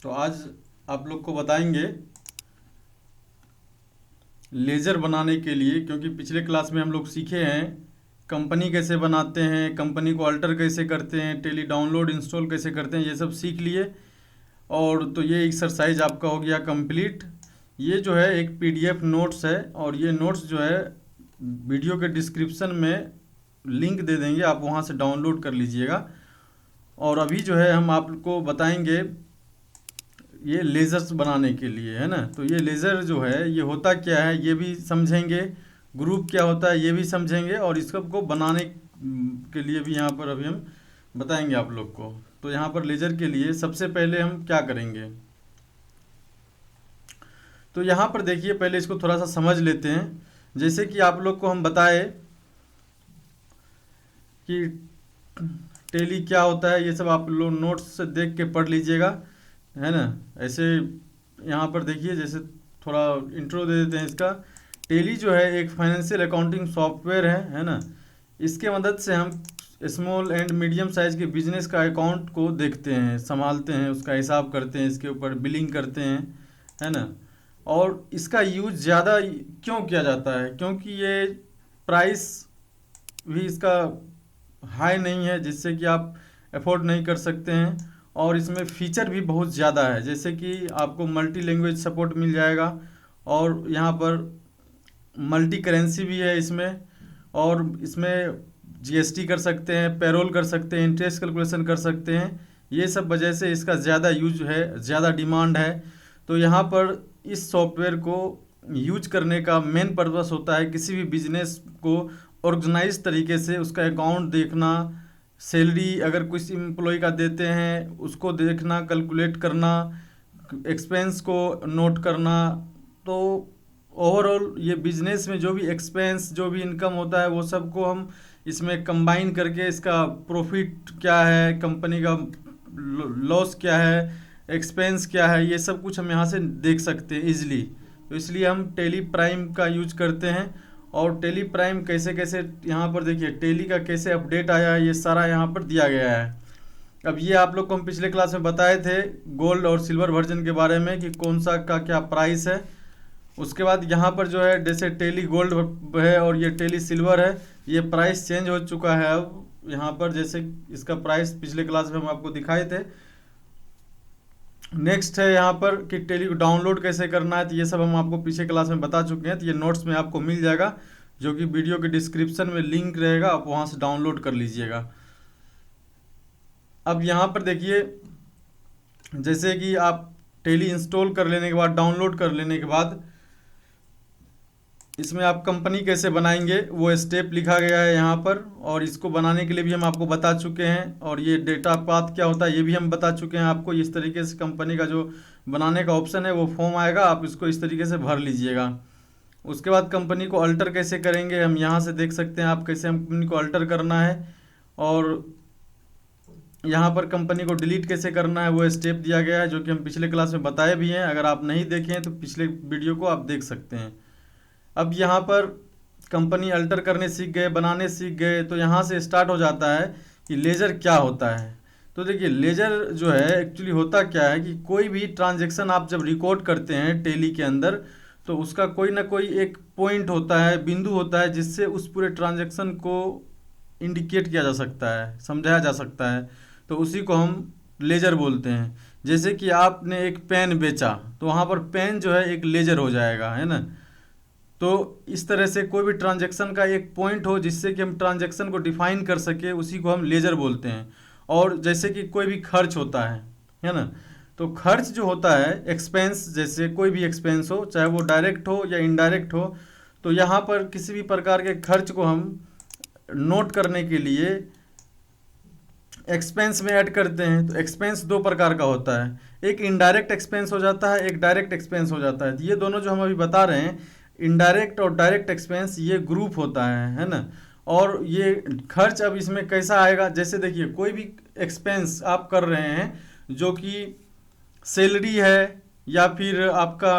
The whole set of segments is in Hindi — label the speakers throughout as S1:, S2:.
S1: तो आज आप लोग को बताएंगे लेज़र बनाने के लिए, क्योंकि पिछले क्लास में हम लोग सीखे हैं कंपनी कैसे बनाते हैं, कंपनी को अल्टर कैसे करते हैं, टेली डाउनलोड इंस्टॉल कैसे करते हैं, ये सब सीख लिए। और तो ये एक्सरसाइज आपका हो गया कंप्लीट। ये जो है एक पीडीएफ नोट्स है, और ये नोट्स जो है वीडियो के डिस्क्रिप्शन में लिंक दे देंगे, आप वहाँ से डाउनलोड कर लीजिएगा। और अभी जो है हम आपको बताएंगे ये लेज़र्स बनाने के लिए, है ना। तो ये लेज़र जो है ये होता क्या है ये भी समझेंगे, ग्रुप क्या होता है ये भी समझेंगे, और इसको को बनाने के लिए भी यहाँ पर अभी हम बताएंगे आप लोग को। तो यहाँ पर लेज़र के लिए सबसे पहले हम क्या करेंगे, तो यहाँ पर देखिए पहले इसको थोड़ा सा समझ लेते हैं। जैसे कि आप लोग को हम बताए कि टेली क्या होता है, ये सब आप लोग नोट्स से देख के पढ़ लीजिएगा, है ना। ऐसे यहाँ पर देखिए, जैसे थोड़ा इंट्रो दे देते हैं इसका। टेली जो है एक फाइनेंशियल अकाउंटिंग सॉफ्टवेयर है ना। इसके मदद से हम स्मॉल एंड मीडियम साइज़ के बिजनेस का अकाउंट को देखते हैं, संभालते हैं, उसका हिसाब करते हैं, इसके ऊपर बिलिंग करते हैं, है ना। और इसका यूज ज़्यादा क्यों किया जाता है, क्योंकि ये प्राइस भी इसका हाई नहीं है, जिससे कि आप अफोर्ड नहीं कर सकते हैं। और इसमें फीचर भी बहुत ज़्यादा है, जैसे कि आपको मल्टी लैंग्वेज सपोर्ट मिल जाएगा, और यहाँ पर मल्टी करेंसी भी है इसमें, और इसमें जीएसटी कर सकते हैं, पेरोल कर सकते हैं, इंटरेस्ट कैलकुलेशन कर सकते हैं। ये सब वजह से इसका ज़्यादा यूज है, ज़्यादा डिमांड है। तो यहाँ पर इस सॉफ्टवेयर को यूज करने का मेन पर्पस होता है किसी भी बिजनेस को ऑर्गेनाइज तरीके से उसका अकाउंट देखना, सैलरी अगर कुछ एम्प्लॉय का देते हैं उसको देखना, कैलकुलेट करना, एक्सपेंस को नोट करना। तो ओवरऑल ये बिजनेस में जो भी एक्सपेंस, जो भी इनकम होता है वो सब को हम इसमें कंबाइन करके इसका प्रॉफिट क्या है, कंपनी का लॉस क्या है, एक्सपेंस क्या है, ये सब कुछ हम यहाँ से देख सकते हैं इजीली। तो इसलिए हम टेली प्राइम का यूज करते हैं। और टेली प्राइम कैसे कैसे, यहाँ पर देखिए टेली का कैसे अपडेट आया है, ये सारा यहाँ पर दिया गया है। अब ये आप लोग को हम पिछले क्लास में बताए थे गोल्ड और सिल्वर वर्जन के बारे में कि कौन सा का क्या प्राइस है। उसके बाद यहाँ पर जो है जैसे टेली गोल्ड है और ये टेली सिल्वर है, ये प्राइस चेंज हो चुका है। अब यहाँ पर जैसे इसका प्राइस पिछले क्लास में हम आपको दिखाए थे। नेक्स्ट है यहाँ पर कि टेली को डाउनलोड कैसे करना है, तो ये सब हम आपको पिछले क्लास में बता चुके हैं। तो ये नोट्स में आपको मिल जाएगा, जो कि वीडियो के डिस्क्रिप्शन में लिंक रहेगा, आप वहाँ से डाउनलोड कर लीजिएगा। अब यहाँ पर देखिए, जैसे कि आप टेली इंस्टॉल कर लेने के बाद, डाउनलोड कर लेने के बाद, इसमें आप कंपनी कैसे बनाएंगे वो स्टेप लिखा गया है यहाँ पर। और इसको बनाने के लिए भी हम आपको बता चुके हैं, और ये डेटा पाथ क्या होता है ये भी हम बता चुके हैं आपको। इस तरीके से कंपनी का जो बनाने का ऑप्शन है वो फॉर्म आएगा, आप इसको इस तरीके से भर लीजिएगा। उसके बाद कंपनी को अल्टर कैसे करेंगे हम यहाँ से देख सकते हैं, आप कैसे हम कंपनी को अल्टर करना है। और यहाँ पर कंपनी को डिलीट कैसे करना है वो स्टेप दिया गया है, जो कि हम पिछले क्लास में बताए भी हैं। अगर आप नहीं देखे हैं तो पिछले वीडियो को आप देख सकते हैं। अब यहाँ पर कंपनी अल्टर करने सीख गए, बनाने सीख गए, तो यहाँ से स्टार्ट हो जाता है कि लेज़र क्या होता है। तो देखिए लेज़र जो है एक्चुअली होता क्या है कि कोई भी ट्रांजैक्शन आप जब रिकॉर्ड करते हैं टेली के अंदर, तो उसका कोई ना कोई एक पॉइंट होता है, बिंदु होता है, जिससे उस पूरे ट्रांजैक्शन को इंडिकेट किया जा सकता है, समझाया जा सकता है। तो उसी को हम लेज़र बोलते हैं। जैसे कि आपने एक पेन बेचा, तो वहाँ पर पेन जो है एक लेज़र हो जाएगा, है ना। तो इस तरह से कोई भी ट्रांजैक्शन का एक पॉइंट हो जिससे कि हम ट्रांजैक्शन को डिफाइन कर सके, उसी को हम लेज़र बोलते हैं। और जैसे कि कोई भी खर्च होता है ना, तो खर्च जो होता है एक्सपेंस, जैसे कोई भी एक्सपेंस हो, चाहे वो डायरेक्ट हो या इनडायरेक्ट हो, तो यहाँ पर किसी भी प्रकार के खर्च को हम नोट करने के लिए एक्सपेंस में ऐड करते हैं। तो एक्सपेंस दो प्रकार का होता है, एक इनडायरेक्ट एक्सपेंस हो जाता है, एक डायरेक्ट एक्सपेंस हो जाता है। ये दोनों जो हम अभी बता रहे हैं, इनडायरेक्ट और डायरेक्ट एक्सपेंस, ये ग्रुप होता है ना। और ये खर्च अब इसमें कैसा आएगा, जैसे देखिए कोई भी एक्सपेंस आप कर रहे हैं जो कि सैलरी है या फिर आपका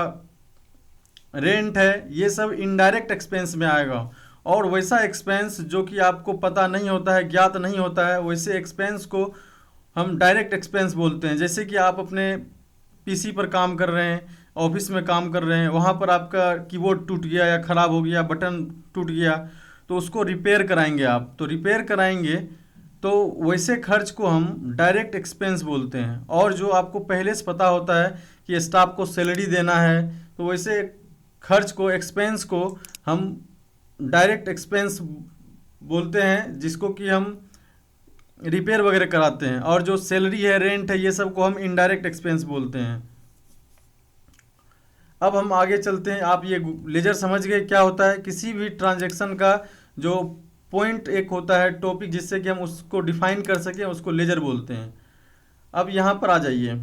S1: रेंट है, ये सब इनडायरेक्ट एक्सपेंस में आएगा। और वैसा एक्सपेंस जो कि आपको पता नहीं होता है, ज्ञात नहीं होता है, वैसे एक्सपेंस को हम डायरेक्ट एक्सपेंस बोलते हैं। जैसे कि आप अपने पीसी पर काम कर रहे हैं, ऑफिस में काम कर रहे हैं, वहाँ पर आपका कीबोर्ड टूट गया या ख़राब हो गया, बटन टूट गया, तो उसको रिपेयर कराएंगे आप, तो रिपेयर कराएंगे तो वैसे खर्च को हम डायरेक्ट एक्सपेंस बोलते हैं। और जो आपको पहले से पता होता है कि स्टाफ को सैलरी देना है, तो वैसे खर्च को, एक्सपेंस को हम डायरेक्ट एक्सपेंस बोलते हैं, जिसको कि हम रिपेयर वगैरह कराते हैं। और जो सैलरी है, रेंट है, ये सब को हम इनडायरेक्ट एक्सपेंस बोलते हैं। अब हम आगे चलते हैं। आप ये लेजर समझ गए क्या होता है। किसी भी ट्रांजैक्शन का जो पॉइंट एक होता है, टॉपिक, जिससे कि हम उसको डिफाइन कर सकें, उसको लेजर बोलते हैं। अब यहाँ पर आ जाइए।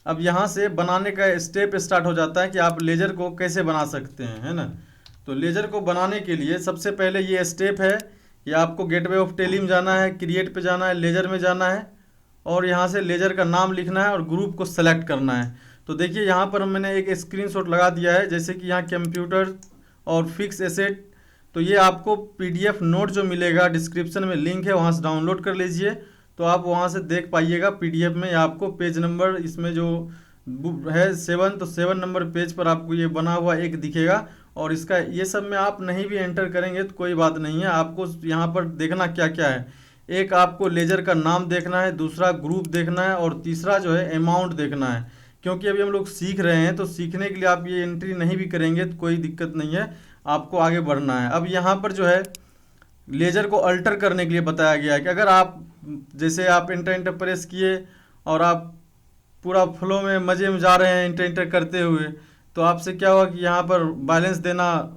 S1: अब यहाँ से बनाने का स्टेप स्टार्ट हो जाता है कि आप लेजर को कैसे बना सकते हैं, है ना। तो लेजर को बनाने के लिए सबसे पहले ये स्टेप है कि आपको गेटवे ऑफ टेली में जाना है, क्रिएट पे जाना है, लेजर में जाना है, और यहाँ से लेजर का नाम लिखना है और ग्रुप को सेलेक्ट करना है। तो देखिए यहाँ पर मैंने एक स्क्रीनशॉट लगा दिया है, जैसे कि यहाँ कंप्यूटर और फिक्स एसेट। तो ये आपको पीडीएफ नोट जो मिलेगा, डिस्क्रिप्शन में लिंक है, वहाँ से डाउनलोड कर लीजिए। तो आप वहाँ से देख पाइएगा पीडीएफ में। आपको पेज नंबर इसमें जो है 7, तो 7 नंबर पेज पर आपको ये बना हुआ एक दिखेगा। और इसका ये सब में आप नहीं भी एंटर करेंगे तो कोई बात नहीं है। आपको यहाँ पर देखना क्या क्या है। एक आपको लेजर का नाम देखना है, दूसरा ग्रुप देखना है, और तीसरा जो है अमाउंट देखना है। क्योंकि अभी हम लोग सीख रहे हैं, तो सीखने के लिए आप ये एंट्री नहीं भी करेंगे तो कोई दिक्कत नहीं है, आपको आगे बढ़ना है। अब यहाँ पर जो है लेजर को अल्टर करने के लिए बताया गया है कि अगर आप, जैसे आप इंटर प्रेस किए और आप पूरा फ्लो में मज़े में जा रहे हैं इंटर करते हुए, तो आपसे क्या हुआ कि यहाँ पर बैलेंस देना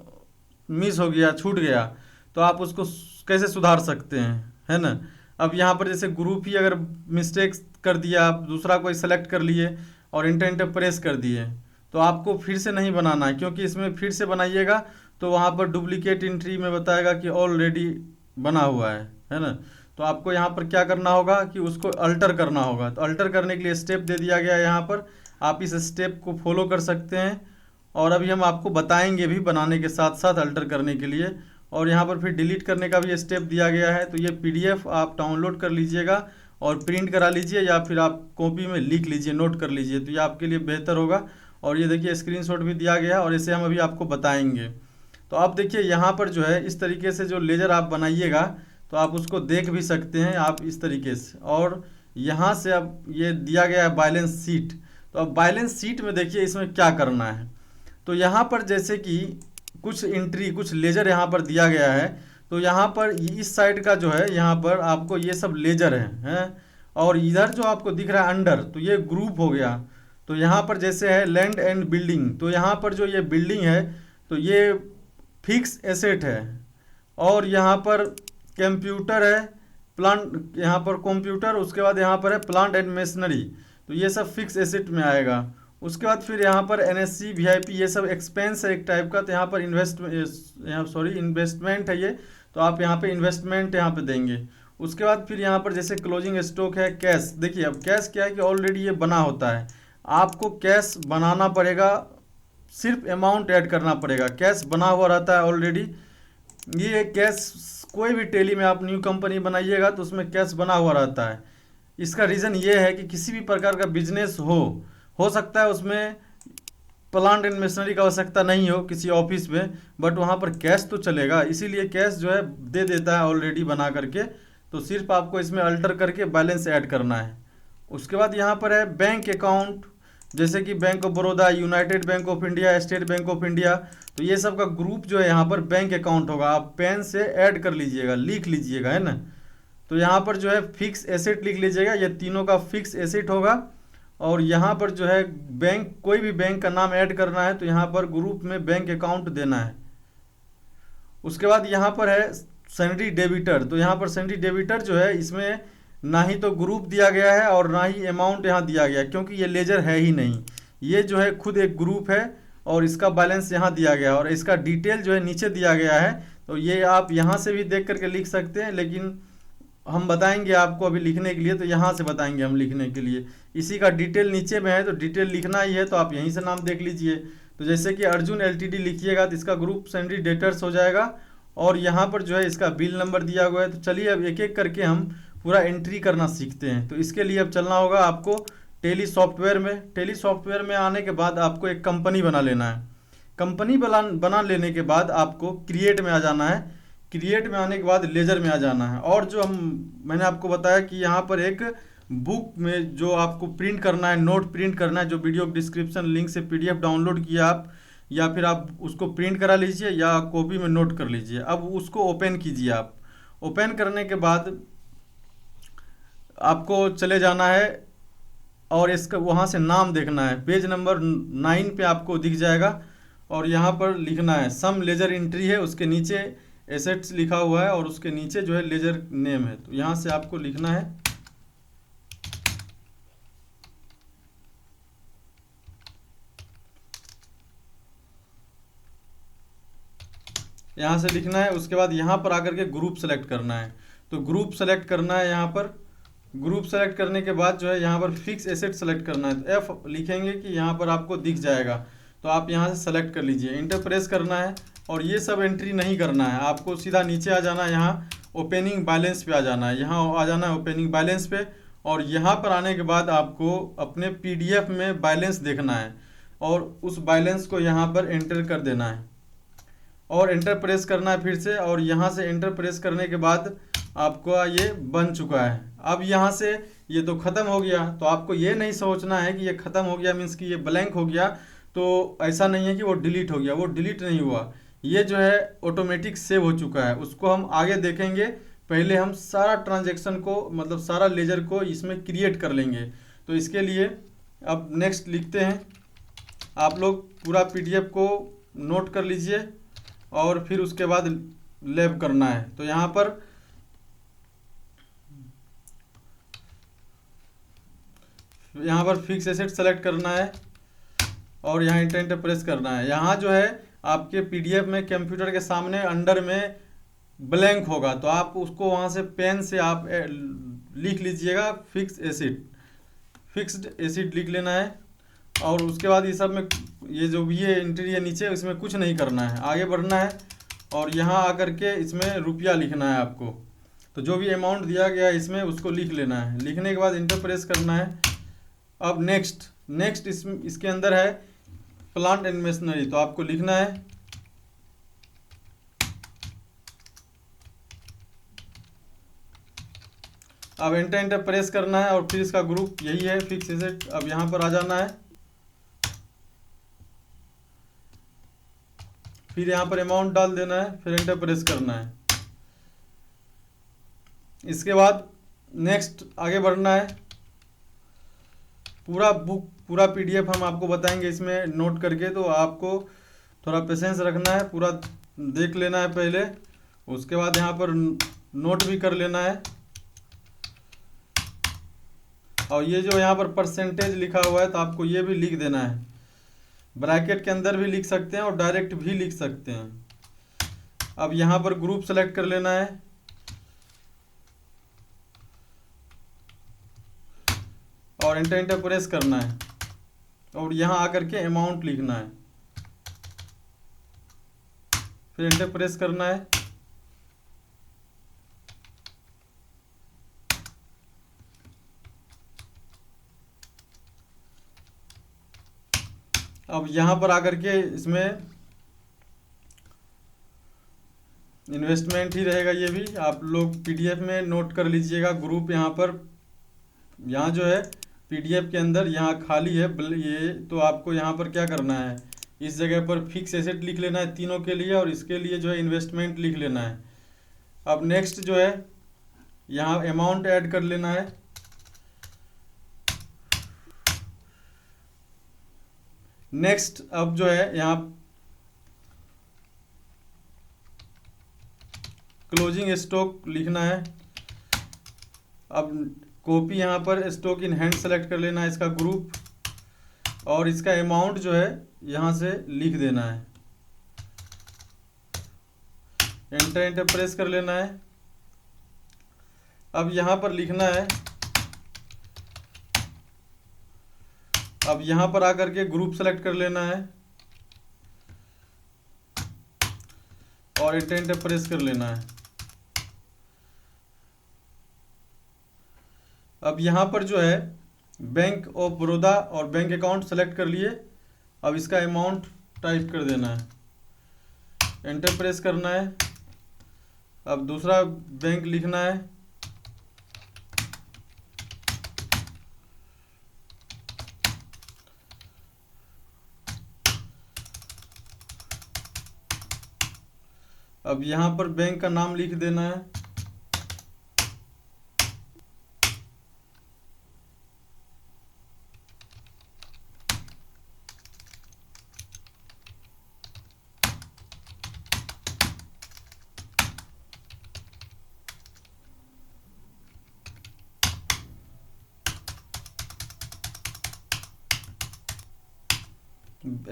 S1: मिस हो गया, छूट गया, तो आप उसको कैसे सुधार सकते हैं, है ना। अब यहाँ पर जैसे ग्रुप ही अगर मिस्टेक कर दिया, आप दूसरा कोई सेलेक्ट कर लिए और इंटर प्रेस कर दिए, तो आपको फिर से नहीं बनाना है, क्योंकि इसमें फिर से बनाइएगा तो वहाँ पर डुप्लीकेट एंट्री में बताएगा कि ऑलरेडी बना हुआ है ना। तो आपको यहाँ पर क्या करना होगा कि उसको अल्टर करना होगा। तो अल्टर करने के लिए स्टेप दे दिया गया है यहाँ पर, आप इस स्टेप को फॉलो कर सकते हैं। और अभी हम आपको बताएंगे भी बनाने के साथ साथ अल्टर करने के लिए। और यहाँ पर फिर डिलीट करने का भी स्टेप दिया गया है। तो ये पीडीएफ आप डाउनलोड कर लीजिएगा और प्रिंट करा लीजिए, या फिर आप कॉपी में लिख लीजिए, नोट कर लीजिए, तो ये आपके लिए बेहतर होगा। और ये देखिए स्क्रीनशॉट भी दिया गया है, और इसे हम अभी आपको बताएंगे। तो आप देखिए यहाँ पर जो है इस तरीके से जो लेजर आप बनाइएगा, तो आप उसको देख भी सकते हैं आप इस तरीके से। और यहाँ से अब ये दिया गया है बैलेंस शीट। तो अब बैलेंस शीट में देखिए इसमें क्या करना है। तो यहाँ पर जैसे कि कुछ एंट्री, कुछ लेजर यहाँ पर दिया गया है। तो यहाँ पर इस साइड का जो है, यहाँ पर आपको ये सब लेजर हैं। और इधर जो आपको दिख रहा है अंडर, तो ये ग्रुप हो गया। तो यहाँ पर जैसे है लैंड एंड बिल्डिंग, तो यहाँ पर जो ये बिल्डिंग है, तो ये फिक्स एसेट है। और यहाँ पर कंप्यूटर है, प्लांट, यहाँ पर कंप्यूटर, उसके बाद यहाँ पर है प्लांट एंड मशीनरी, तो ये सब फिक्स एसेट में आएगा। उसके बाद फिर यहाँ पर एनएससी, वीआईपी, ये सब एक्सपेंस है एक टाइप का। तो यहाँ पर इन्वेस्टमेंट है ये, तो आप यहाँ पे इन्वेस्टमेंट यहाँ पे देंगे। उसके बाद फिर यहाँ पर जैसे क्लोजिंग स्टॉक है, कैश। देखिए अब कैश क्या है कि ऑलरेडी ये बना होता है, आपको कैश बनाना पड़ेगा, सिर्फ अमाउंट ऐड करना पड़ेगा। कैश बना हुआ रहता है ऑलरेडी। ये कैश कोई भी टेली में आप न्यू कंपनी बनाइएगा तो उसमें कैश बना हुआ रहता है। इसका रीज़न ये है कि किसी भी प्रकार का बिजनेस हो सकता है उसमें प्लांट एंड मशीनरी का आवश्यकता नहीं हो किसी ऑफिस में, बट वहाँ पर कैश तो चलेगा, इसीलिए कैश जो है दे देता है ऑलरेडी बना करके। तो सिर्फ आपको इसमें अल्टर करके बैलेंस ऐड करना है। उसके बाद यहाँ पर है बैंक अकाउंट, जैसे कि bank of Baroda, United bank of India, state bank of India, तो ये सब का ग्रुप जो है यहाँ पर बैंक अकाउंट होगा। आप पेन से ऐड कर लीजिएगा, लिख लीजिएगा, है ना। तो यहाँ पर जो है फिक्स एसेट लिख लीजिएगा, ये तीनों का फिक्स एसेट होगा। और यहाँ पर जो है बैंक, कोई भी बैंक का नाम ऐड करना है तो यहाँ पर ग्रुप में बैंक अकाउंट देना है। उसके बाद यहाँ पर है सैलरी डेबिटर, तो यहाँ पर सैलरी डेबिटर जो है, इसमें ना ही तो ग्रुप दिया गया है और ना ही अमाउंट यहाँ दिया गया, क्योंकि ये लेजर है ही नहीं। ये जो है खुद एक ग्रुप है और इसका बैलेंस यहाँ दिया गया है, और इसका डिटेल जो है नीचे दिया गया है। तो ये आप यहाँ से भी देख करके लिख सकते हैं, लेकिन हम बताएंगे आपको अभी लिखने के लिए, तो यहाँ से बताएंगे हम लिखने के लिए। इसी का डिटेल नीचे में है, तो डिटेल लिखना ही है तो आप यहीं से नाम देख लीजिए। तो जैसे कि अर्जुन एलटीडी लिखिएगा तो इसका ग्रुप सैलरी डेटर्स हो जाएगा, और यहाँ पर जो है इसका बिल नंबर दिया हुआ है। तो चलिए अब एक एक करके हम पूरा एंट्री करना सीखते हैं। तो इसके लिए अब चलना होगा आपको टेली सॉफ्टवेयर में आने के बाद आपको एक कंपनी बना लेना है। कंपनी बना लेने के बाद आपको क्रिएट में आ जाना है। क्रिएट में आने के बाद लेजर में आ जाना है। और जो मैंने आपको बताया कि यहाँ पर एक बुक में जो आपको प्रिंट करना है, नोट प्रिंट करना है, जो वीडियो डिस्क्रिप्शन लिंक से पीडीएफ डाउनलोड किया आप, या फिर आप उसको प्रिंट करा लीजिए या कॉपी में नोट कर लीजिए। अब उसको ओपन कीजिए आप। ओपन करने के बाद आपको चले जाना है और इसका वहाँ से नाम देखना है। पेज नंबर 9 पे आपको दिख जाएगा और यहाँ पर लिखना है सम लेजर एंट्री है, उसके नीचे एसेट्स लिखा हुआ है और उसके नीचे जो है लेजर नेम है। तो यहाँ से आपको लिखना है यहाँ से लिखना है। उसके बाद यहाँ पर आकर के ग्रुप सेलेक्ट करना है। तो ग्रुप सेलेक्ट करना है। यहाँ पर ग्रुप सेलेक्ट करने के बाद जो है यहाँ पर फिक्स एसेट सेलेक्ट करना है। तो एफ लिखेंगे कि यहाँ पर आपको दिख जाएगा, तो आप यहाँ से सेलेक्ट कर लीजिए। इंटर प्रेस करना है और ये सब एंट्री नहीं करना है, आपको सीधा नीचे आ जाना है। यहाँ ओपनिंग बैलेंस पे आ जाना है, यहाँ आ जाना है ओपनिंग बैलेंस पे। और यहाँ पर आने के बाद आपको अपने पीडीएफ में बैलेंस देखना है और उस बैलेंस को यहाँ पर एंटर कर देना है और एंटर प्रेस करना है फिर से। और यहाँ से एंटर प्रेस करने के बाद आपका ये बन चुका है। अब यहाँ से ये तो ख़त्म हो गया, तो आपको ये नहीं सोचना है कि ये ख़त्म हो गया मीन्स कि ये ब्लैंक हो गया। तो ऐसा नहीं है कि वो डिलीट हो गया, वो डिलीट नहीं हुआ, ये जो है ऑटोमेटिक सेव हो चुका है। उसको हम आगे देखेंगे, पहले हम सारा ट्रांजैक्शन को मतलब सारा लेजर को इसमें क्रिएट कर लेंगे। तो इसके लिए अब नेक्स्ट लिखते हैं। आप लोग पूरा पीडीएफ को नोट कर लीजिए और फिर उसके बाद लैब करना है। तो यहाँ पर फिक्स एसेट सेलेक्ट करना है और यहाँ इंटर प्रेस करना है। यहाँ जो है आपके पीडीएफ में कंप्यूटर के सामने अंडर में ब्लैंक होगा, तो आप उसको वहाँ से पेन से आप लिख लीजिएगा फिक्स्ड एसिड लिख लेना है। और उसके बाद ये सब में ये जो भी ये एंट्री है नीचे, इसमें कुछ नहीं करना है, आगे बढ़ना है। और यहाँ आकर के इसमें रुपया लिखना है आपको। तो जो भी अमाउंट दिया गया है इसमें उसको लिख लेना है। लिखने के बाद इंटर प्रेस करना है। अब नेक्स्ट इसके अंदर है प्लांट एंड मशीनरी, तो आपको लिखना है अब एंटर प्रेस करना है और फिर इसका ग्रुप यही है फिक्स एसेट। अब यहाँ पर आ जाना है, फिर यहाँ पर अमाउंट डाल देना है, फिर एंटर प्रेस करना है। इसके बाद नेक्स्ट आगे बढ़ना है। पूरा पीडीएफ हम आपको बताएंगे इसमें नोट करके, तो आपको थोड़ा पेशेंस रखना है, पूरा देख लेना है पहले। उसके बाद यहाँ पर नोट भी कर लेना है। और ये जो यहाँ पर परसेंटेज लिखा हुआ है तो आपको ये भी लिख देना है। ब्रैकेट के अंदर भी लिख सकते हैं और डायरेक्ट भी लिख सकते हैं। अब यहाँ पर ग्रुप सेलेक्ट कर लेना है और एंटर प्रेस करना है और यहाँ आकर के अमाउंट लिखना है, फिर एंटर प्रेस करना है। अब यहाँ पर आकर के इसमें इन्वेस्टमेंट ही रहेगा, ये भी आप लोग पीडीएफ में नोट कर लीजिएगा। ग्रुप यहाँ जो है पीडीएफ के अंदर यहाँ खाली है ये, तो आपको यहाँ पर क्या करना है, इस जगह पर फिक्स एसेट लिख लेना है तीनों के लिए और इसके लिए जो है इन्वेस्टमेंट लिख लेना है। अब नेक्स्ट जो है यहाँ अमाउंट ऐड कर लेना है। नेक्स्ट अब जो है यहाँ क्लोजिंग स्टॉक लिखना है। अब कॉपी यहाँ पर स्टॉक इन हैंड सेलेक्ट कर लेना है इसका ग्रुप और इसका अमाउंट जो है यहाँ से लिख देना है। एंटर प्रेस कर लेना है। अब यहाँ पर लिखना है, अब यहाँ पर आकर के ग्रुप सेलेक्ट कर लेना है और एंटर प्रेस कर लेना है। अब यहाँ पर जो है बैंक ऑफ बड़ौदा और बैंक अकाउंट सेलेक्ट कर लिए। अब इसका अमाउंट टाइप कर देना है, एंटर प्रेस करना है। अब दूसरा बैंक लिखना है, अब यहाँ पर बैंक का नाम लिख देना है।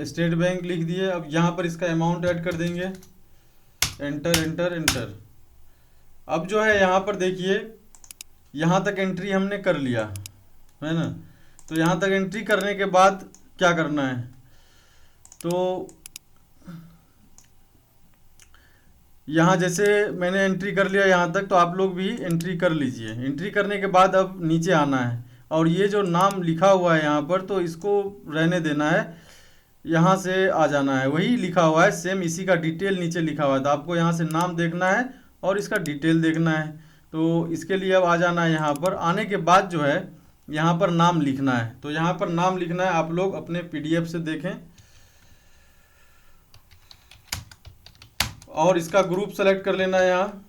S1: स्टेट बैंक लिख दिए। अब यहाँ पर इसका अमाउंट ऐड कर देंगे, एंटर एंटर एंटर। अब जो है यहाँ पर देखिए, यहाँ तक एंट्री हमने कर लिया है ना। तो यहाँ तक एंट्री करने के बाद क्या करना है, तो यहाँ जैसे मैंने एंट्री कर लिया यहाँ तक, तो आप लोग भी एंट्री कर लीजिए। एंट्री करने के बाद अब नीचे आना है और ये जो नाम लिखा हुआ है यहाँ पर, तो इसको रहने देना है, यहाँ से आ जाना है। वही लिखा हुआ है सेम, इसी का डिटेल नीचे लिखा हुआ है, तो आपको यहाँ से नाम देखना है और इसका डिटेल देखना है। तो इसके लिए अब आ जाना है। यहाँ पर आने के बाद जो है यहाँ पर नाम लिखना है। तो यहाँ पर नाम लिखना है, आप लोग अपने PDF से देखें। और इसका ग्रुप सेलेक्ट कर लेना है। यहाँ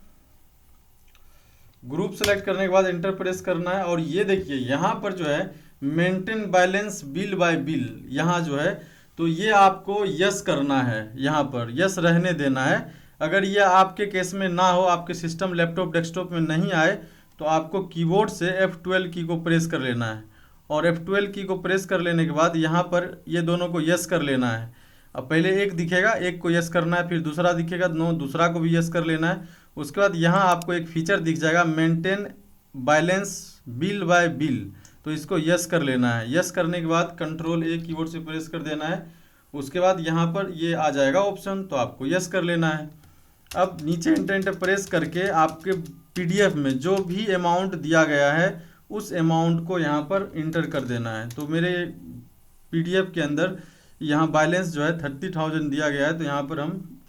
S1: ग्रुप सेलेक्ट करने के बाद एंटर प्रेस करना है। और ये देखिए यहाँ पर जो है maintain balance bill bye bill, यहाँ जो है तो ये आपको यस करना है, यहाँ पर यस रहने देना है। अगर ये आपके केस में ना हो, आपके सिस्टम लैपटॉप डेस्कटॉप में नहीं आए, तो आपको कीबोर्ड से F12 की को प्रेस कर लेना है। और F12 की को प्रेस कर लेने के बाद यहाँ पर ये दोनों को यस कर लेना है। अब पहले एक दिखेगा, एक को यस करना है, फिर दूसरा दिखेगा, दूसरा को भी यस कर लेना है। उसके बाद यहाँ आपको एक फीचर दिख जाएगा, maintain balance bill bye bill, तो इसको यस कर लेना है। यस करने के बाद Ctrl+A कीबोर्ड से प्रेस कर देना है। उसके बाद यहाँ पर ये आ जाएगा ऑप्शन, तो आपको यस कर लेना है। अब नीचे एंटर प्रेस करके आपके PDF में जो भी अमाउंट दिया गया है उस अमाउंट को यहाँ पर इंटर कर देना है। तो मेरे PDF के अंदर यहाँ बैलेंस जो है 30,000 दिया गया है, तो यहाँ पर हम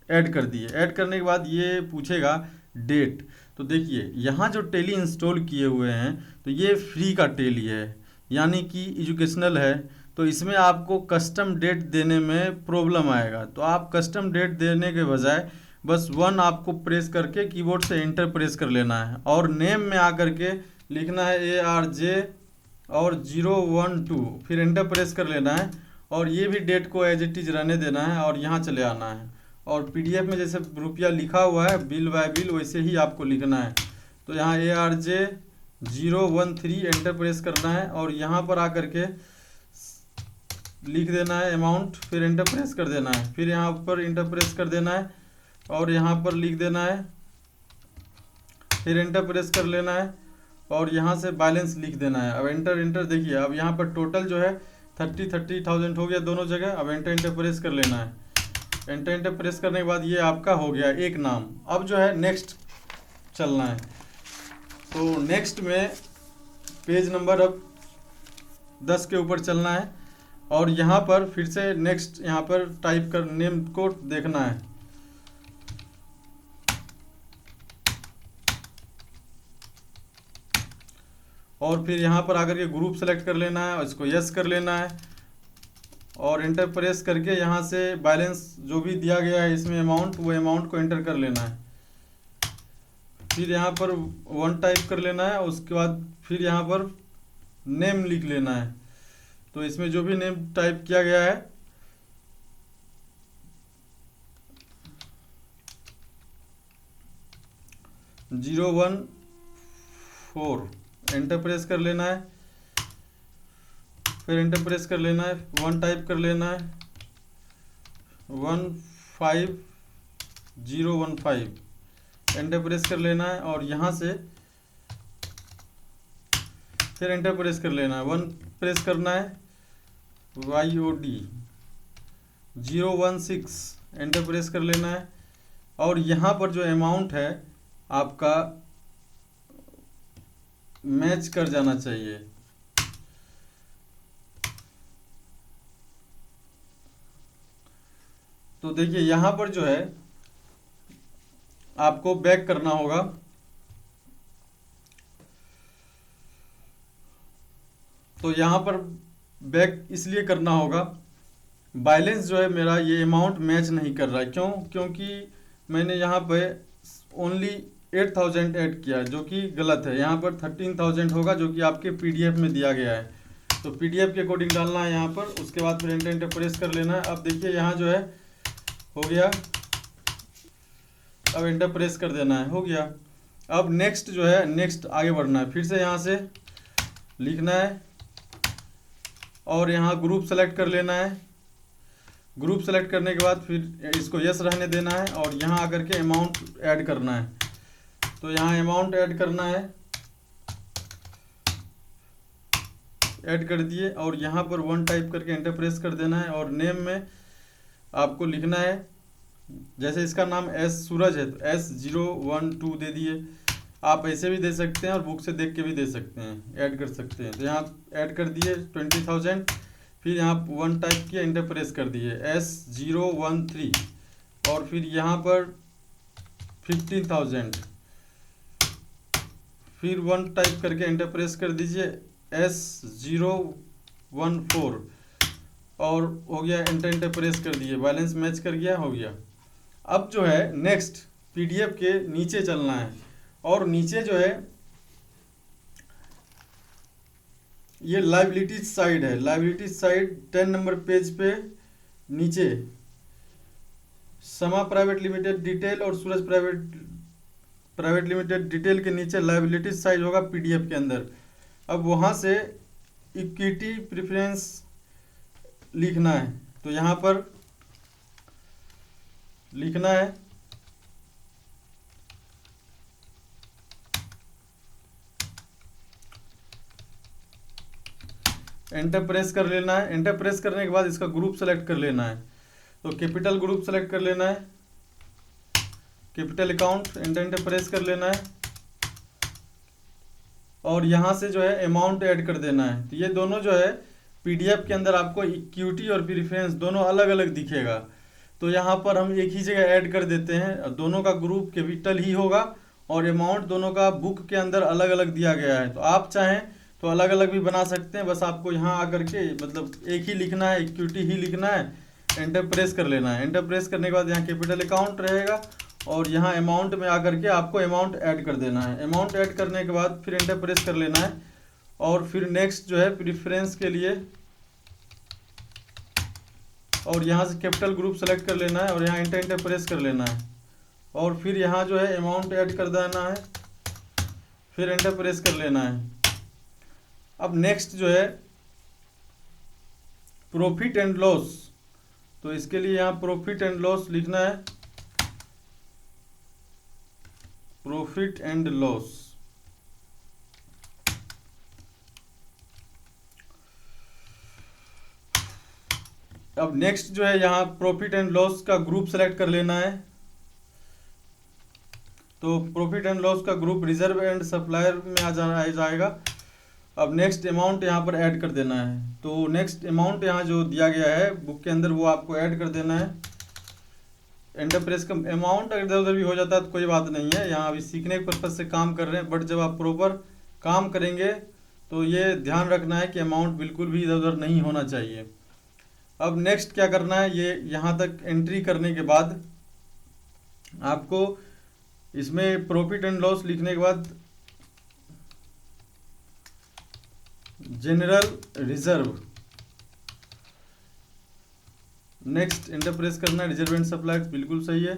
S1: ऐड कर दिए। ऐड करने के बाद ये पूछेगा डेट। तो देखिए यहाँ जो टेली इंस्टॉल किए हुए हैं, तो ये फ्री का टेली है, यानी कि एजुकेशनल है। तो इसमें आपको कस्टम डेट देने में प्रॉब्लम आएगा। तो आप कस्टम डेट देने के बजाय बस 1 आपको प्रेस करके कीबोर्ड से एंटर प्रेस कर लेना है। और नेम में आकर के लिखना है ARJ और 012, फिर एंटर प्रेस कर लेना है। और ये भी डेट को एज इट इज रहने देना है और यहाँ चले आना है। और PDF में जैसे रुपया लिखा हुआ है बिल बाय बिल, वैसे ही आपको लिखना है। तो यहाँ ARJ 013 एंटर प्रेस करना है और यहाँ पर आकर के लिख देना है अमाउंट, फिर एंटर प्रेस कर देना है। फिर यहाँ पर एंटर प्रेस कर देना है और यहाँ पर लिख देना है, फिर एंटर प्रेस कर लेना है और यहाँ से बैलेंस लिख देना है। अब एंटर एंटर देखिए, अब यहाँ पर टोटल जो है 30,000 हो गया दोनों जगह। अब एंटर प्रेस कर लेना है। एंटर प्रेस करने के बाद ये आपका हो गया एक नाम। अब जो है नेक्स्ट चलना है। तो नेक्स्ट में पेज नंबर अब 10 के ऊपर चलना है और यहाँ पर फिर से नेक्स्ट यहाँ पर टाइप कर नेम को देखना है। और फिर यहाँ पर आकर के ग्रुप सेलेक्ट कर लेना है और इसको यस कर लेना है और एंटर प्रेस करके यहाँ से बैलेंस जो भी दिया गया है इसमें अमाउंट, वो अमाउंट को एंटर कर लेना है। फिर यहाँ पर 1 टाइप कर लेना है। उसके बाद फिर यहाँ पर नेम लिख लेना है। तो इसमें जो भी नेम टाइप किया गया है जीरो 1 4 एंटर प्रेस कर लेना है। फिर एंटर प्रेस कर लेना है, 1 टाइप कर लेना है, 15015 एंटर प्रेस कर लेना है और यहाँ से फिर एंटर प्रेस कर लेना है, 1 प्रेस करना है, YOD 016 एंटर प्रेस कर लेना है। और यहाँ पर जो अमाउंट है आपका मैच कर जाना चाहिए। तो देखिए यहाँ पर जो है आपको बैक करना होगा। तो यहाँ पर बैक इसलिए करना होगा, बैलेंस जो है मेरा ये अमाउंट मैच नहीं कर रहा है। क्यों? क्योंकि मैंने यहाँ पे ओनली 8000 ऐड किया है, जो कि गलत है। यहाँ पर 13000 होगा, जो कि आपके पीडीएफ में दिया गया है। तो पीडीएफ के अकॉर्डिंग डालना है यहाँ पर। उसके बाद फिर एंटर एंटर प्रेस कर लेना है। अब देखिए यहाँ जो है हो गया। अब एंटर प्रेस कर देना है, हो गया। अब नेक्स्ट जो है, नेक्स्ट आगे बढ़ना है। फिर से यहाँ से लिखना है और यहाँ ग्रुप सेलेक्ट कर लेना है। ग्रुप सेलेक्ट करने के बाद फिर इसको यस रहने देना है और यहाँ आकर के अमाउंट ऐड करना है। तो यहाँ अमाउंट ऐड करना है, ऐड कर दिए और यहाँ पर 1 टाइप करके एंटर प्रेस कर देना है। और नेम में आपको लिखना है, जैसे इसका नाम एस सूरज है तो S012 दे दिए। आप ऐसे भी दे सकते हैं और बुक से देख के भी दे सकते हैं, ऐड कर सकते हैं। तो यहाँ ऐड कर दिए 20000। फिर यहाँ 1 टाइप किया, एंटर प्रेस कर दिए S013 और फिर यहाँ पर 15000। फिर 1 टाइप करके एंटर प्रेस कर दीजिए S014 और हो गया। एंटर एंटर प्रेस कर दिए, बैलेंस मैच कर गया, हो गया। अब जो है नेक्स्ट पीडीएफ के नीचे चलना है और नीचे जो है ये लाइबिलिटीज साइड है। लाइबिलिटीज साइड 10 नंबर पेज पे नीचे समा प्राइवेट लिमिटेड डिटेल और सूरज प्राइवेट लिमिटेड डिटेल के नीचे लाइबिलिटीज साइड होगा पीडीएफ के अंदर। अब वहां से इक्विटी प्रेफरेंस लिखना है। तो यहाँ पर लिखना है एंटर प्रेस कर लेना है। एंटर प्रेस करने के बाद इसका ग्रुप सेलेक्ट कर लेना है। तो कैपिटल ग्रुप सेलेक्ट कर लेना है, capital account, enter enter press कर लेना है और यहाँ से जो है अमाउंट ऐड कर देना है। तो ये दोनों जो है पीडीएफ के अंदर आपको इक्विटी और प्रेफरेंस दोनों अलग अलग दिखेगा। तो यहाँ पर हम एक ही जगह ऐड कर देते हैं। दोनों का ग्रुप कैपिटल ही होगा और अमाउंट दोनों का बुक के अंदर अलग अलग दिया गया है। तो आप चाहें तो अलग अलग भी बना सकते हैं, बस आपको यहाँ आकर के मतलब एक ही लिखना है, इक्विटी ही लिखना है। एंटर प्रेस कर लेना है। एंटर प्रेस करने के बाद यहाँ कैपिटल अकाउंट रहेगा और यहाँ अमाउंट में आकर के आपको अमाउंट ऐड कर देना है। अमाउंट ऐड करने के बाद फिर एंटर प्रेस कर लेना है और फिर नेक्स्ट जो है प्रेफरेंस के लिए और यहाँ से कैपिटल ग्रुप सेलेक्ट कर लेना है और यहाँ एंटर एंटर प्रेस कर लेना है और फिर यहाँ जो है अमाउंट ऐड कर देना है, फिर एंटर प्रेस कर लेना है। अब नेक्स्ट जो है प्रॉफिट एंड लॉस। तो इसके लिए यहाँ प्रॉफिट एंड लॉस लिखना है, प्रॉफिट एंड लॉस। अब नेक्स्ट जो है यहाँ प्रॉफिट एंड लॉस का ग्रुप सेलेक्ट कर लेना है। तो प्रॉफिट एंड लॉस का ग्रुप रिजर्व एंड सप्लायर में आ जाएगा। अब नेक्स्ट अमाउंट यहाँ पर ऐड कर देना है। तो नेक्स्ट अमाउंट यहाँ जो दिया गया है बुक के अंदर वो आपको ऐड कर देना है। एंटर प्रेस का अमाउंट अगर इधर उधर भी हो जाता है तो कोई बात नहीं है, यहाँ अभी सीखने के पर्पज से काम कर रहे हैं। बट जब आप प्रॉपर काम करेंगे तो ये ध्यान रखना है कि अमाउंट बिल्कुल भी इधर उधर नहीं होना चाहिए। अब नेक्स्ट क्या करना है, ये यहाँ तक एंट्री करने के बाद आपको इसमें प्रॉफिट एंड लॉस लिखने के बाद general reserve, next enter press करना है। रिजर्व एंड सप्लाई बिल्कुल सही है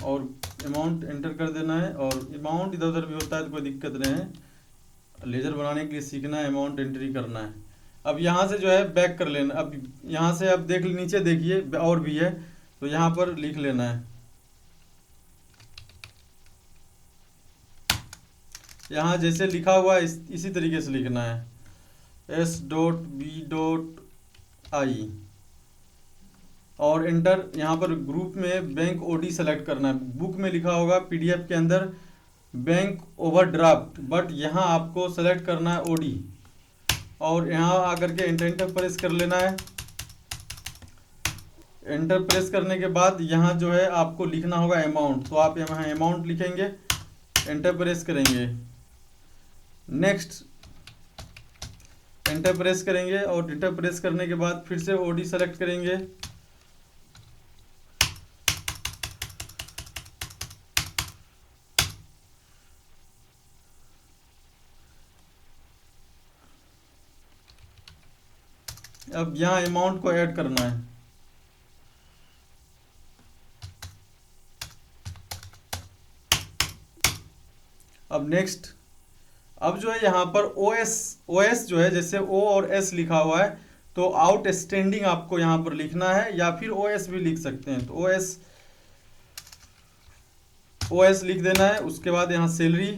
S1: और अमाउंट एंटर कर देना है। और अमाउंट इधर उधर भी होता है तो कोई दिक्कत नहीं है, लेजर बनाने के लिए सीखना है, अमाउंट एंट्री करना है। अब यहाँ से जो है बैक कर लेना। अब यहाँ से अब देख नीचे देखिए और भी है तो यहाँ पर लिख लेना है। यहाँ जैसे लिखा हुआ है इसी तरीके से लिखना है S.B.I और एंटर। यहाँ पर ग्रुप में बैंक ओडी सेलेक्ट करना है। बुक में लिखा होगा पीडीएफ के अंदर बैंक ओवरड्राफ्ट, बट यहाँ आपको सेलेक्ट करना है ओडी और यहाँ आकर के एंटर प्रेस कर लेना है। एंटर प्रेस करने के बाद यहाँ जो है आपको लिखना होगा अमाउंट, तो आप यहाँ अमाउंट लिखेंगे, एंटर प्रेस करेंगे। नेक्स्ट एंटर प्रेस करेंगे और एंटर प्रेस करने के बाद फिर से ओडी सेलेक्ट करेंगे। अब यहाँ अमाउंट को ऐड करना है। अब नेक्स्ट, अब जो है यहाँ पर ओएस जो है, जैसे ओ और एस लिखा हुआ है तो आउटस्टैंडिंग आपको यहाँ पर लिखना है, या फिर ओएस भी लिख सकते हैं, तो ओएस लिख देना है। उसके बाद यहाँ सैलरी।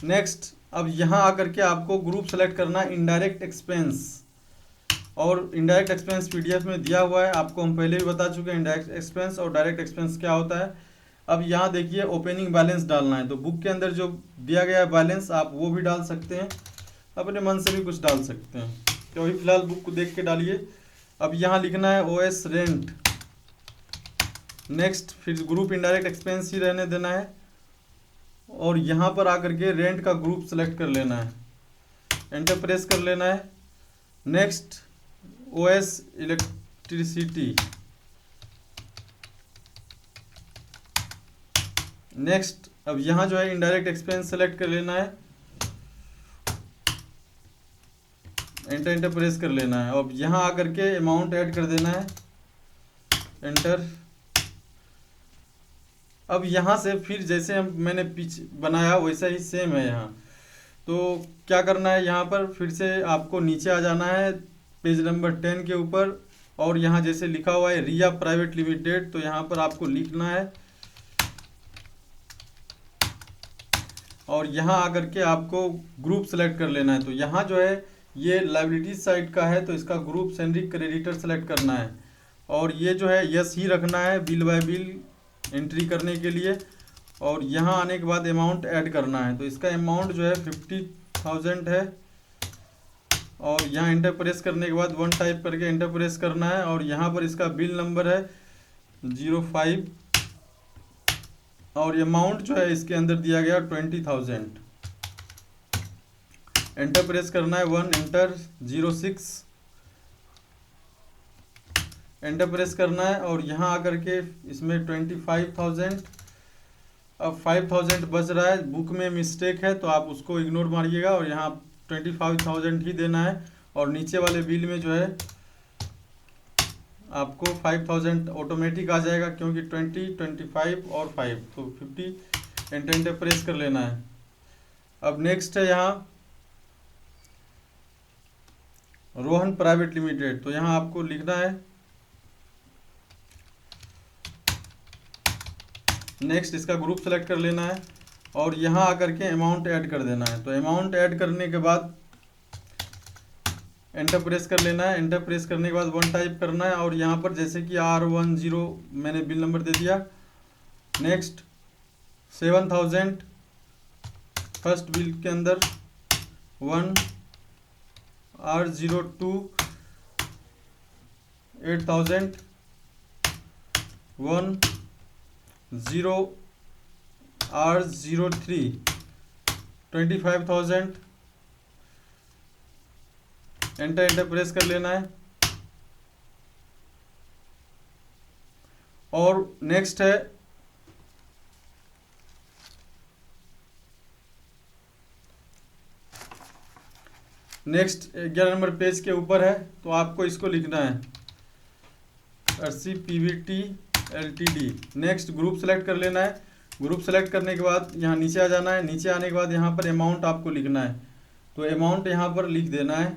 S1: नेक्स्ट, अब यहाँ आकर के आपको ग्रुप सेलेक्ट करना है इनडायरेक्ट एक्सपेंस, और इनडायरेक्ट एक्सपेंस पीडीएफ में दिया हुआ है, आपको हम पहले भी बता चुके हैं इनडायरेक्ट एक्सपेंस और डायरेक्ट एक्सपेंस क्या होता है। अब यहाँ देखिए ओपनिंग बैलेंस डालना है, तो बुक के अंदर जो दिया गया है बैलेंस आप वो भी डाल सकते हैं, अपने मन से भी कुछ डाल सकते हैं, तो अभी फिलहाल बुक को देख के डालिए। अब यहाँ लिखना है ओएस रेंट। नेक्स्ट, फिर ग्रुप इनडायरेक्ट एक्सपेंस ही रहने देना है, और यहाँ पर आकर के रेंट का ग्रुप सेलेक्ट कर लेना है, एंटर प्रेस कर लेना है। Next, OS electricity. नेक्स्ट, अब यहाँ जो है इनडायरेक्ट एक्सपेंस सेलेक्ट कर लेना है, एंटर प्रेस कर लेना है। अब यहाँ आकर के अमाउंट ऐड कर देना है, एंटर। अब यहाँ से फिर जैसे मैंने पीछे बनाया वैसा ही सेम है यहाँ, तो क्या करना है, यहाँ पर फिर से आपको नीचे आ जाना है पेज नंबर 10 के ऊपर, और यहाँ जैसे लिखा हुआ है रिया प्राइवेट लिमिटेड, तो यहाँ पर आपको लिखना है, और यहाँ आकर के आपको ग्रुप सेलेक्ट कर लेना है। तो यहाँ जो है ये लाइबिलिटी साइड का है, तो इसका ग्रुप सैलरी क्रेडिटर सेलेक्ट करना है, और ये जो है यस ही रखना है बिल बाय बिल एंट्री करने के लिए। और यहाँ आने के बाद अमाउंट ऐड करना है, तो इसका अमाउंट जो है 50,000 है, और यहाँ एंटर प्रेस करने के बाद 1 टाइप करके एंटर प्रेस करना है, और यहाँ पर इसका बिल नंबर है 05, और अमाउंट जो है इसके अंदर दिया गया 20,000, एंटर प्रेस करना है 1, एंटर 06, एंटर प्रेस करना है, और यहाँ आकर के इसमें 25,000, अब 5,000 बच रहा है, बुक में मिस्टेक है तो आप उसको इग्नोर मारिएगा, और यहाँ 25,000 ही देना है, और नीचे वाले बिल में जो है आपको 5,000 ऑटोमेटिक आ जाएगा, क्योंकि 20, 25 और 5, तो 50, एंटर प्रेस कर लेना है। अब नेक्स्ट है यहाँ रोहन प्राइवेट लिमिटेड, तो यहाँ आपको लिखना है। नेक्स्ट, इसका ग्रुप सेलेक्ट कर लेना है, और यहाँ आकर के अमाउंट ऐड कर देना है, तो अमाउंट ऐड करने के बाद एंटर प्रेस कर लेना है, एंटर प्रेस करने के बाद 1 टाइप करना है, और यहाँ पर जैसे कि R10 मैंने बिल नंबर दे दिया। नेक्स्ट, 7,000 फर्स्ट बिल के अंदर, 1 R02 8,000, 1 0 R03 25,000, एंटर प्रेस कर लेना है। और नेक्स्ट है नेक्स्ट 11 नंबर पेज के ऊपर है, तो आपको इसको लिखना है RCPVT LTD। Next, group select कर लेना है, ग्रुप सेलेक्ट करने के बाद यहाँ नीचे आ जाना है, नीचे आने के बाद यहाँ पर अमाउंट आपको लिखना है, तो अमाउंट यहाँ पर लिख देना है।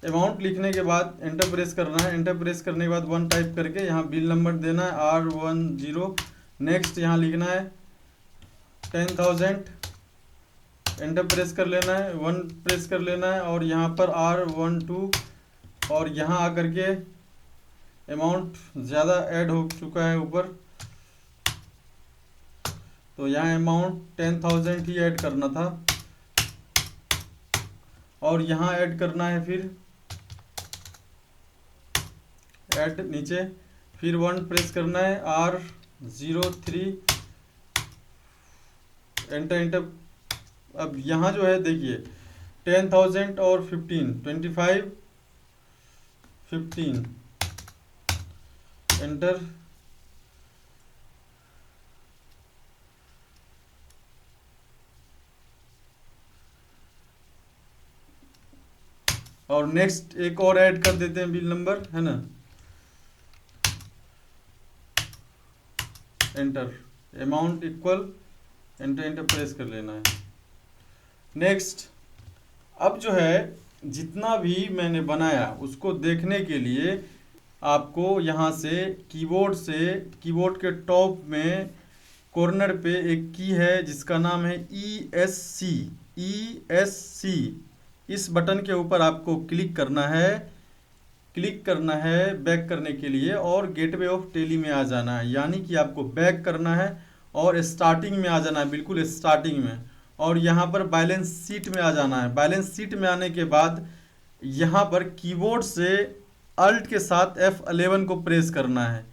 S1: अमाउंट लिखने के बाद एंटर प्रेस करना है, एंटर प्रेस करने के बाद 1 टाइप करके यहाँ बिल नंबर देना है R10। नेक्स्ट, यहाँ लिखना है 10,000, एंटर प्रेस कर लेना है, 1 प्रेस कर लेना है, और यहाँ पर R12, और यहाँ आकर के अमाउंट ज़्यादा ऐड हो चुका है ऊपर, तो यहाँ अमाउंट 10,000 ही ऐड करना था, और यहाँ ऐड करना है फिर ऐड नीचे, फिर 1 प्रेस करना है, R03, एंटर एंटर। अब यहाँ जो है देखिए 10,000 और 15, 25, 15, एंटर। और नेक्स्ट एक और ऐड कर देते हैं बिल नंबर, है ना, enter, amount equal, enter enter press कर लेना है। नेक्स्ट, अब जो है जितना भी मैंने बनाया उसको देखने के लिए आपको यहाँ से कीबोर्ड के टॉप में कॉर्नर पे एक की है जिसका नाम है ESC। इस बटन के ऊपर आपको क्लिक करना है बैक करने के लिए, और गेटवे ऑफ टेली में आ जाना है, यानी कि आपको बैक करना है और स्टार्टिंग में आ जाना है, बिल्कुल स्टार्टिंग में, और यहाँ पर बैलेंस शीट में आ जाना है। बैलेंस शीट में आने के बाद यहाँ पर कीबोर्ड से अल्ट के साथ F11 को प्रेस करना है।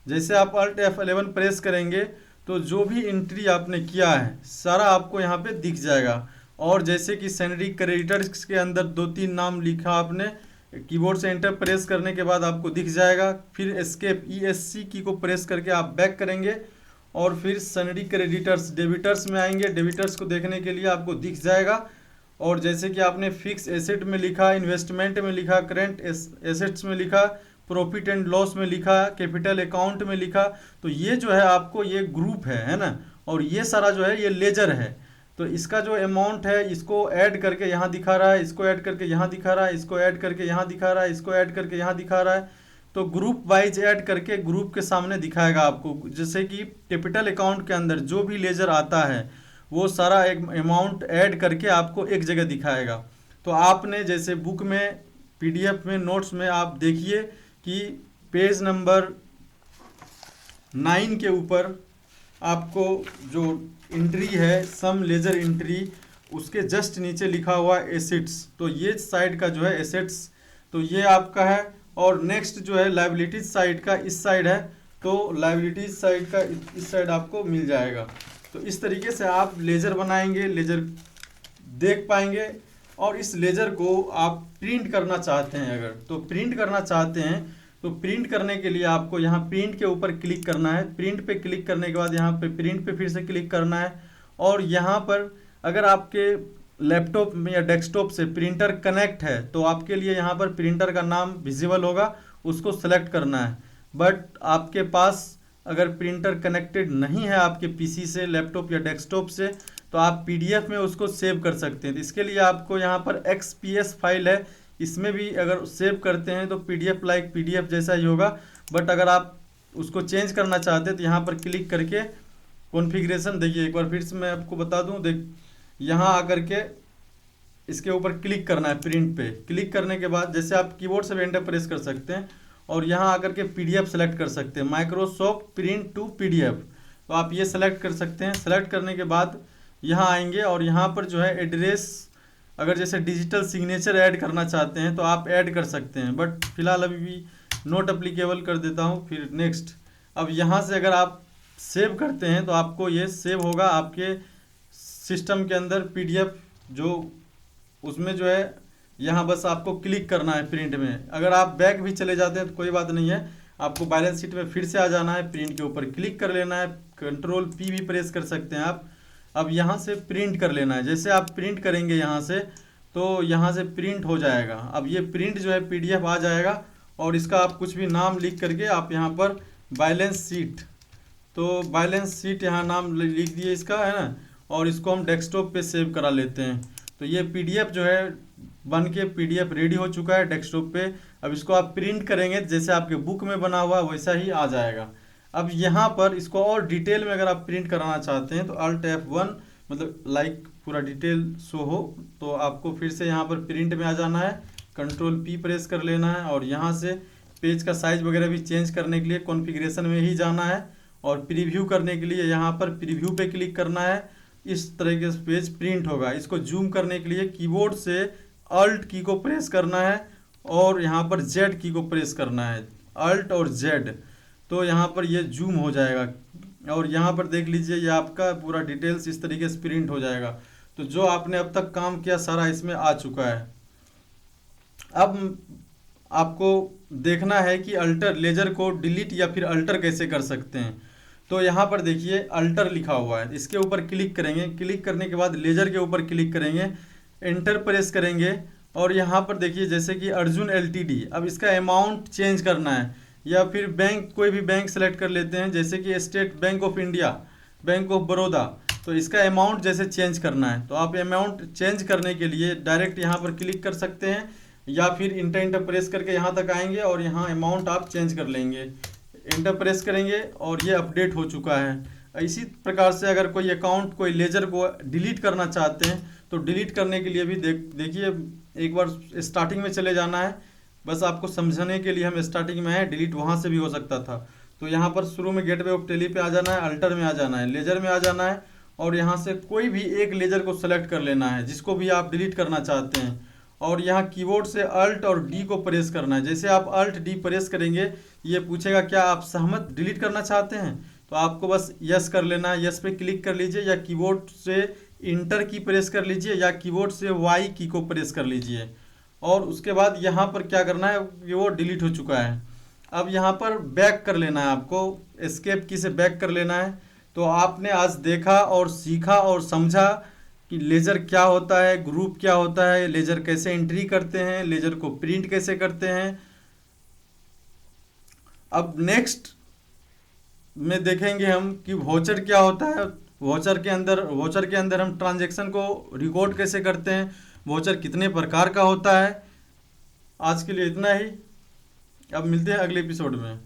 S1: जैसे आप अल्ट F11 प्रेस करेंगे तो जो भी एंट्री आपने किया है सारा आपको यहाँ पे दिख जाएगा। और जैसे कि सैलरी क्रेडिटर्स के अंदर 2-3 नाम लिखा आपने, कीबोर्ड से एंटर प्रेस करने के बाद आपको दिख जाएगा। फिर एस्केप ESC की को प्रेस करके आप बैक करेंगे और फिर सैलरी क्रेडिटर्स डेबिटर्स में आएंगे। डेबिटर्स को देखने के लिए आपको दिख जाएगा। और जैसे कि आपने फिक्स एसेट में लिखा, इन्वेस्टमेंट में लिखा, करेंट एसेट्स में लिखा, प्रॉफिट एंड लॉस में लिखा, कैपिटल अकाउंट में लिखा, तो ये जो है आपको ये ग्रुप है ना, और ये सारा जो है ये लेजर है। तो इसका जो अमाउंट है इसको ऐड करके यहाँ दिखा रहा है, इसको ऐड करके यहाँ दिखा रहा है, इसको ऐड करके यहाँ दिखा रहा है, इसको ऐड करके यहाँ दिखा रहा है। तो ग्रुप वाइज ऐड करके ग्रुप के सामने दिखाएगा आपको। जैसे कि कैपिटल अकाउंट के अंदर जो भी लेजर आता है वो सारा एक अमाउंट ऐड करके आपको एक जगह दिखाएगा। तो आपने जैसे बुक में PDF में नोट्स में आप देखिए कि पेज नंबर 9 के ऊपर आपको जो एंट्री है सम लेजर एंट्री, उसके जस्ट नीचे लिखा हुआ एसेट्स। तो ये साइड का जो है एसेट्स, तो ये आपका है। और नेक्स्ट जो है लायबिलिटीज साइड का इस साइड है, तो लायबिलिटीज साइड का इस साइड आपको मिल जाएगा। तो इस तरीके से आप लेजर बनाएंगे, लेजर देख पाएंगे। और इस लेजर को आप प्रिंट करना चाहते हैं अगर, तो प्रिंट करना चाहते हैं तो प्रिंट करने के लिए आपको यहाँ प्रिंट के ऊपर क्लिक करना है। प्रिंट पे क्लिक करने के बाद यहाँ पे प्रिंट पे फिर से क्लिक करना है। और यहाँ पर अगर आपके लैपटॉप में या डेस्कटॉप से प्रिंटर कनेक्ट है तो आपके लिए यहाँ पर प्रिंटर का नाम विजिबल होगा, उसको सेलेक्ट करना है। बट आपके पास अगर प्रिंटर कनेक्टेड नहीं है आपके PC से, लैपटॉप या डेस्कटॉप से, तो आप PDF में उसको सेव कर सकते हैं। तो इसके लिए आपको यहाँ पर XPS फाइल है, इसमें भी अगर सेव करते हैं तो PDF लाइक PDF जैसा ही होगा। बट अगर आप उसको चेंज करना चाहते हैं तो यहाँ पर क्लिक करके कॉन्फ़िगरेशन, देखिए एक बार फिर से मैं आपको बता दूँ, देख यहाँ आकर के इसके ऊपर क्लिक करना है। प्रिंट पे क्लिक करने के बाद जैसे आप कीबोर्ड से भी एंटर प्रेस कर सकते हैं और यहाँ आकर के PDF सेलेक्ट कर सकते हैं, माइक्रोसॉफ्ट प्रिंट टू PDF। तो आप ये सेलेक्ट कर सकते हैं। सेलेक्ट करने के बाद यहाँ आएंगे और यहाँ पर जो है एड्रेस, अगर जैसे डिजिटल सिग्नेचर ऐड करना चाहते हैं तो आप ऐड कर सकते हैं, बट फिलहाल अभी भी नॉट अप्लीकेबल कर देता हूँ। फिर नेक्स्ट, अब यहाँ से अगर आप सेव करते हैं तो आपको ये सेव होगा आपके सिस्टम के अंदर PDF, जो उसमें जो है यहाँ बस आपको क्लिक करना है प्रिंट में। अगर आप बैक भी चले जाते हैं तो कोई बात नहीं है, आपको बैलेंस शीट में फिर से आ जाना है, प्रिंट के ऊपर क्लिक कर लेना है, कंट्रोल P भी प्रेस कर सकते हैं आप। अब यहाँ से प्रिंट कर लेना है। जैसे आप प्रिंट करेंगे यहाँ से तो यहाँ से प्रिंट हो जाएगा। अब ये प्रिंट जो है PDF आ जाएगा और इसका आप कुछ भी नाम लिख करके आप यहाँ पर बैलेंस शीट, तो बैलेंस शीट यहाँ नाम लिख दिए इसका, है ना, और इसको हम डेस्कटॉप पे सेव करा लेते हैं। तो ये PDF जो है बन के PDF रेडी हो चुका है डेस्कटॉप पे। अब इसको आप प्रिंट करेंगे जैसे आपके बुक में बना हुआ वैसा ही आ जाएगा। अब यहाँ पर इसको और डिटेल में अगर आप प्रिंट कराना चाहते हैं तो Alt F1, मतलब लाइक पूरा डिटेल शो हो, तो आपको फिर से यहाँ पर प्रिंट में आ जाना है, कंट्रोल P प्रेस कर लेना है और यहाँ से पेज का साइज वगैरह भी चेंज करने के लिए कॉन्फ़िगरेशन में ही जाना है और प्रीव्यू करने के लिए यहाँ पर प्रीव्यू पे क्लिक करना है। इस तरीके से पेज प्रिंट होगा। इसको जूम करने के लिए कीबोर्ड से Alt की को प्रेस करना है और यहाँ पर Z की को प्रेस करना है। अल्ट और जेड, तो यहाँ पर ये जूम हो जाएगा और यहाँ पर देख लीजिए ये आपका पूरा डिटेल्स इस तरीके से प्रिंट हो जाएगा। तो जो आपने अब तक काम किया सारा इसमें आ चुका है। अब आपको देखना है कि अल्टर लेजर को डिलीट या फिर अल्टर कैसे कर सकते हैं। तो यहाँ पर देखिए अल्टर लिखा हुआ है, इसके ऊपर क्लिक करेंगे, क्लिक करने के बाद लेजर के ऊपर क्लिक करेंगे, एंटर प्रेस करेंगे और यहाँ पर देखिए जैसे कि अर्जुन एलटीडी, अब इसका अमाउंट चेंज करना है या फिर बैंक, कोई भी बैंक सेलेक्ट कर लेते हैं जैसे कि state bank of India, bank of Baroda, तो इसका अमाउंट जैसे चेंज करना है तो आप अमाउंट चेंज करने के लिए डायरेक्ट यहाँ पर क्लिक कर सकते हैं या फिर इंटर प्रेस करके यहाँ तक आएंगे और यहाँ अमाउंट आप चेंज कर लेंगे, इंटर प्रेस करेंगे और ये अपडेट हो चुका है। इसी प्रकार से अगर कोई अकाउंट, कोई लेजर को डिलीट करना चाहते हैं तो डिलीट करने के लिए भी देखिए एक बार स्टार्टिंग में चले जाना है, बस आपको समझाने के लिए हम स्टार्टिंग में है, डिलीट वहाँ से भी हो सकता था। तो यहाँ पर शुरू में गेटवे ऑफ टेली पे आ जाना है, अल्टर में आ जाना है, लेजर में आ जाना है और यहाँ से कोई भी एक लेजर को सेलेक्ट कर लेना है जिसको भी आप डिलीट करना चाहते हैं और यहाँ कीबोर्ड से अल्ट और डी को प्रेस करना है। जैसे आप अल्ट डी प्रेस करेंगे ये पूछेगा क्या आप सहमत डिलीट करना चाहते हैं, तो आपको बस यस कर लेना है, यस पे क्लिक कर लीजिए या कीबोर्ड से इंटर की प्रेस कर लीजिए या कीबोर्ड से वाई की को प्रेस कर लीजिए और उसके बाद यहाँ पर क्या करना है कि वो डिलीट हो चुका है। अब यहाँ पर बैक कर लेना है, आपको एस्केप की से बैक कर लेना है। तो आपने आज देखा और सीखा और समझा कि लेजर क्या होता है, ग्रुप क्या होता है, लेजर कैसे एंट्री करते हैं, लेजर को प्रिंट कैसे करते हैं। अब नेक्स्ट में देखेंगे हम कि वॉचर क्या होता है, वॉचर के अंदर हम ट्रांजैक्शन को रिकॉर्ड कैसे करते हैं, वॉचर कितने प्रकार का होता है। आज के लिए इतना ही, अब मिलते हैं अगले एपिसोड में।